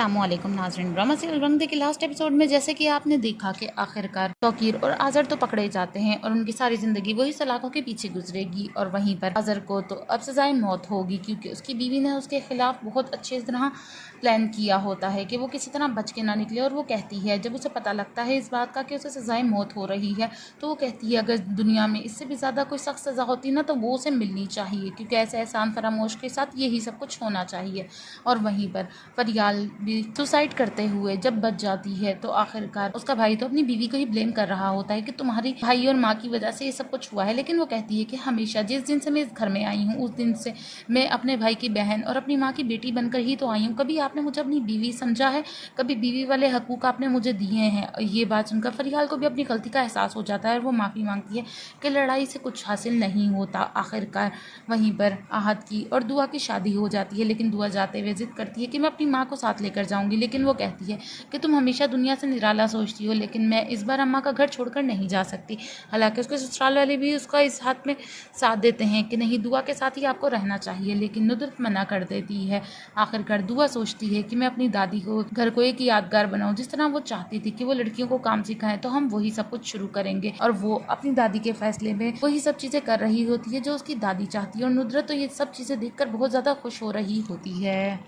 अस्सलामुअलैकुम नाज़रीन, drama serial रंग दे के लास्ट एपिसोड में जैसे कि आपने देखा कि आखिरकार तौकीर और अजहर तो पकड़े जाते हैं और उनकी सारी ज़िंदगी वही सलाखों के पीछे गुजरेगी। और वहीं पर अजहर को तो अब सज़ाए मौत होगी क्योंकि उसकी बीवी ने उसके खिलाफ बहुत अच्छे तरह प्लान किया होता है कि वो किसी तरह बच के ना निकले। और वो कहती है, जब उसे पता लगता है इस बात का कि उसे सज़ाए मौत हो रही है, तो वो कहती है अगर दुनिया में इससे भी ज़्यादा कोई सख्त सज़ा होती ना तो वो उसे मिलनी चाहिए, क्योंकि ऐसे एहसान फरामोश के साथ यही सब कुछ होना चाहिए। और वहीं पर फरियाल भी सुसाइड करते हुए जब बच जाती है तो आखिरकार उसका भाई तो अपनी बीवी को ही ब्लेम कर रहा होता है कि तुम्हारी भाई और माँ की वजह से ये सब कुछ हुआ है। लेकिन वो कहती है कि हमेशा जिस दिन से मैं इस घर में आई हूँ उस दिन से मैं अपने भाई की बहन और अपनी माँ की बेटी बनकर ही तो आई हूँ। कभी आपने मुझे अपनी बीवी समझा है? कभी बीवी वाले हकूक आपने मुझे दिए हैं? ये बात सुनकर फरियाल को भी अपनी गलती का एहसास हो जाता है और वो माफ़ी मांगती है कि लड़ाई से कुछ हासिल नहीं होता। आखिरकार वहीं पर आहत की और दुआ की शादी हो जाती है, लेकिन दुआ जाते हुए जिद करती है कि मैं अपनी माँ को साथ लेकर जाऊंगी। लेकिन वो कहती है कि तुम हमेशा दुनिया से निराला सोचती हो, लेकिन मैं इस बार अम्मा का घर छोड़कर नहीं जा सकती। हालांकि उसके ससुराल वाले भी उसका इस हाथ में साथ देते हैं कि नहीं, दुआ के साथ ही आपको रहना चाहिए, लेकिन नुदरत मना कर देती है। आखिरकार दुआ सोचती है कि मैं अपनी दादी को घर को एक यादगार बनाऊं, जिस तरह वो चाहती थी कि वो लड़कियों को काम सिखाएं, तो हम वही सब कुछ शुरू करेंगे। और वो अपनी दादी के फैसले में वही सब चीज़ें कर रही होती है जो उसकी दादी चाहती है। और नुदरत तो ये सब चीज़ें देखकर बहुत ज़्यादा खुश हो रही होती है।